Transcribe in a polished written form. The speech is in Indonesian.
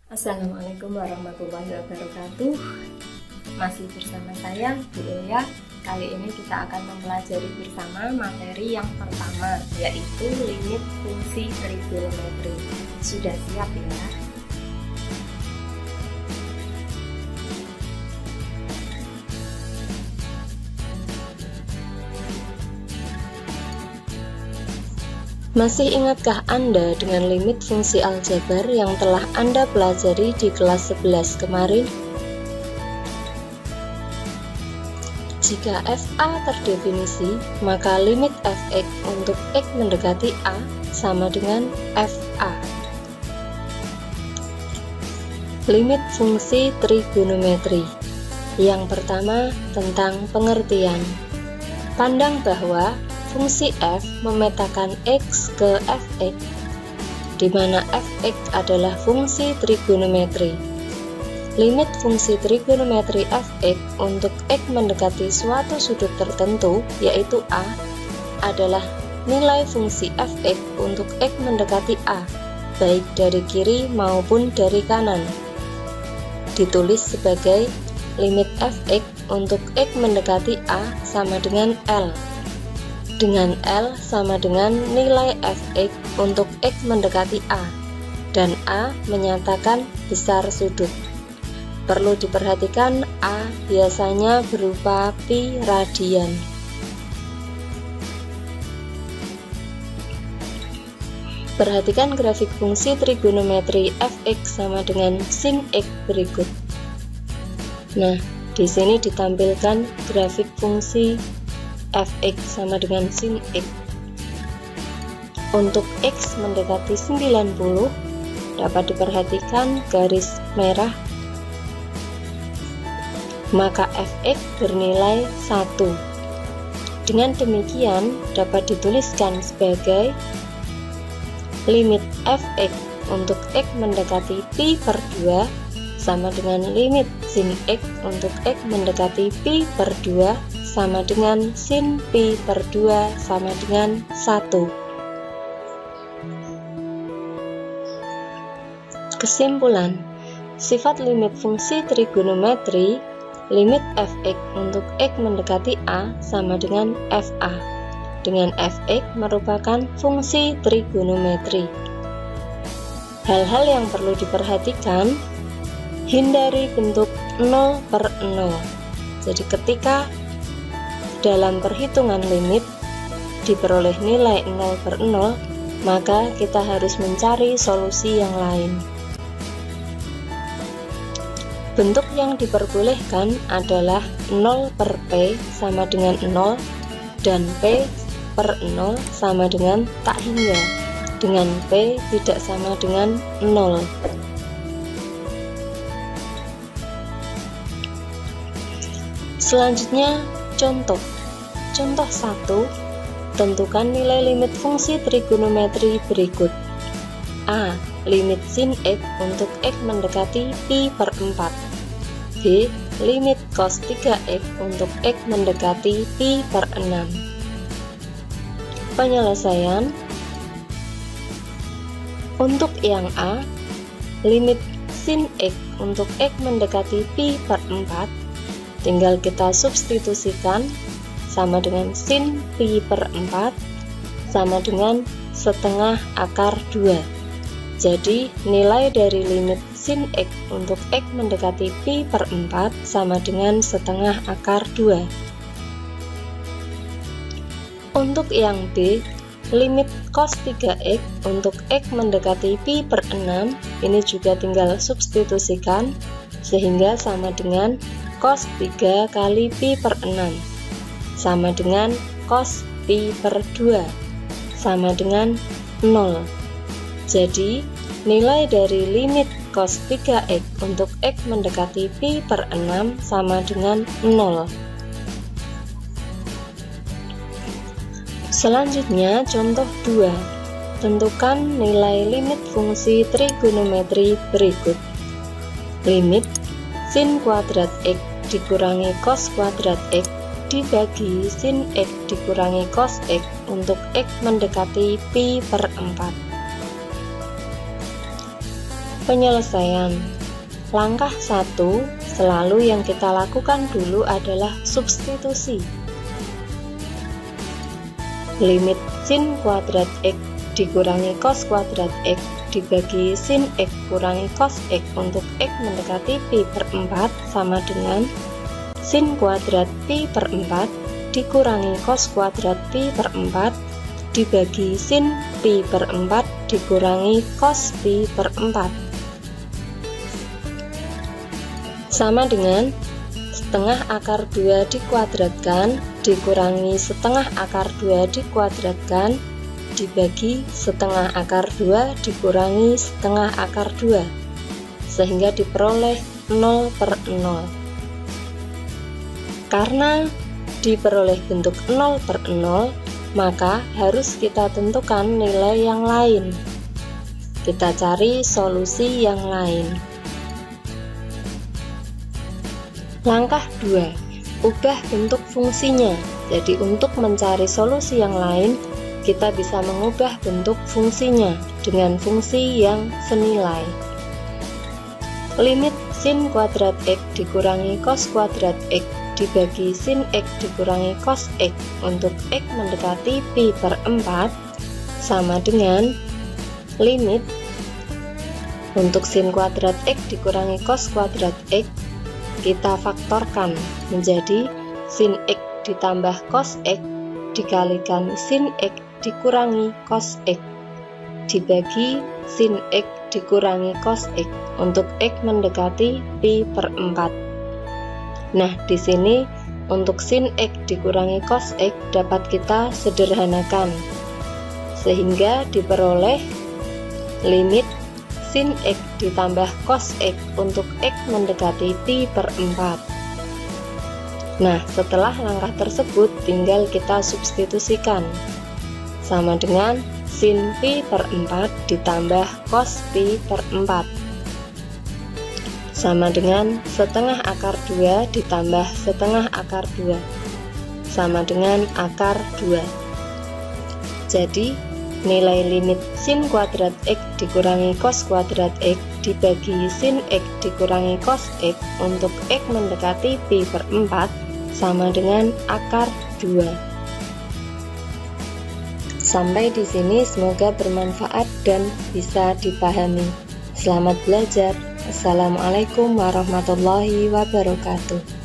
Assalamualaikum warahmatullahi wabarakatuh. Masih bersama saya Bu Eya. Kali ini kita akan mempelajari bersama materi yang pertama, yaitu limit fungsi trigonometri. Sudah siap ya? Masih ingatkah Anda dengan limit fungsi aljabar yang telah Anda pelajari di kelas 11 kemarin? Jika FA terdefinisi, maka limit Fx untuk X mendekati A sama dengan FA. Limit fungsi trigonometri. Yang pertama, tentang pengertian. Pandang bahwa fungsi f memetakan x ke fx, di mana fx adalah fungsi trigonometri. Limit fungsi trigonometri fx untuk x mendekati suatu sudut tertentu, yaitu a, adalah nilai fungsi fx untuk x mendekati a, baik dari kiri maupun dari kanan. Ditulis sebagai limit fx untuk x mendekati a sama dengan L, dengan L sama dengan nilai Fx untuk X mendekati A, dan A menyatakan besar sudut. Perlu diperhatikan A biasanya berupa pi radian. Perhatikan grafik fungsi trigonometri Fx sama dengan sin X berikut. Nah, di sini ditampilkan grafik fungsi Fx sama dengan sin X. Untuk X mendekati 90 dapat diperhatikan garis merah, maka Fx bernilai 1. Dengan demikian dapat dituliskan sebagai limit Fx untuk X mendekati pi per 2 sama dengan limit sin X untuk X mendekati pi per 2 sama dengan sin pi per 2 sama dengan 1. Kesimpulan, sifat limit fungsi trigonometri, limit fx untuk x mendekati a sama dengan fa, dengan fx merupakan fungsi trigonometri. Hal-hal yang perlu diperhatikan, hindari bentuk 0 per 0. Jadi ketika dalam perhitungan limit diperoleh nilai 0 per 0, maka kita harus mencari solusi yang lain. Bentuk yang diperbolehkan adalah 0 per P sama dengan 0 dan P per 0 sama dengan tak hingga, dengan P tidak sama dengan 0. Selanjutnya, contoh 1, tentukan nilai limit fungsi trigonometri berikut. A. Limit sin X untuk X mendekati pi per 4. B. Limit cos 3X untuk X mendekati pi per 6. Penyelesaian. Untuk yang A, limit sin X untuk X mendekati pi per 4 tinggal kita substitusikan sama dengan sin pi per 4 sama dengan setengah akar 2. Jadi nilai dari limit sin X untuk X mendekati pi per 4 sama dengan setengah akar 2. Untuk yang B, limit cos 3X untuk X mendekati pi per 6, ini juga tinggal substitusikan sehingga sama dengan cos 3 kali pi per 6 sama dengan cos pi per 2 sama dengan 0. Jadi nilai dari limit cos 3X untuk X mendekati pi per 6 sama dengan 0. Selanjutnya contoh 2, tentukan nilai limit fungsi trigonometri berikut. Limit sin kuadrat X dikurangi cos kuadrat X dibagi sin X dikurangi cos X untuk X mendekati pi per 4. Penyelesaian. Langkah 1 selalu yang kita lakukan dulu adalah substitusi. Limit sin kuadrat X dikurangi cos kuadrat X dibagi sin X kurangi cos X untuk X mendekati pi per 4 sama dengan sin kuadrat pi per 4 dikurangi cos kuadrat pi per 4 dibagi sin pi per 4 dikurangi cos pi per 4 sama dengan setengah akar 2 dikuadratkan dikurangi setengah akar 2 dikuadratkan dibagi setengah akar 2 dikurangi setengah akar 2 sehingga diperoleh 0 per 0. Karena diperoleh bentuk 0 per 0, maka harus kita tentukan nilai yang lain. Kita cari solusi yang lain. Langkah 2, ubah bentuk fungsinya. Jadi untuk mencari solusi yang lain, kita bisa mengubah bentuk fungsinya dengan fungsi yang senilai. Limit sin kuadrat X dikurangi cos kuadrat X dibagi sin X dikurangi cos X untuk X mendekati pi per 4 sama dengan limit untuk sin kuadrat X dikurangi cos kuadrat X kita faktorkan menjadi sin X ditambah cos X dikalikan sin X dikurangi cos X dibagi sin X dikurangi cos X untuk X mendekati pi per 4. Nah, di sini untuk sin X dikurangi cos X dapat kita sederhanakan sehingga diperoleh limit sin X ditambah cos X untuk X mendekati pi per 4. Nah, setelah langkah tersebut tinggal kita substitusikan. Sama dengan sin pi per 4 ditambah cos pi per 4. Sama dengan setengah akar 2 ditambah setengah akar 2. Sama dengan akar 2. Jadi, nilai limit sin kuadrat X dikurangi cos kuadrat X dibagi sin X dikurangi cos X untuk X mendekati pi per 4 sama dengan akar 2. Sampai di sini semoga bermanfaat dan bisa dipahami. Selamat belajar. Assalamualaikum warahmatullahi wabarakatuh.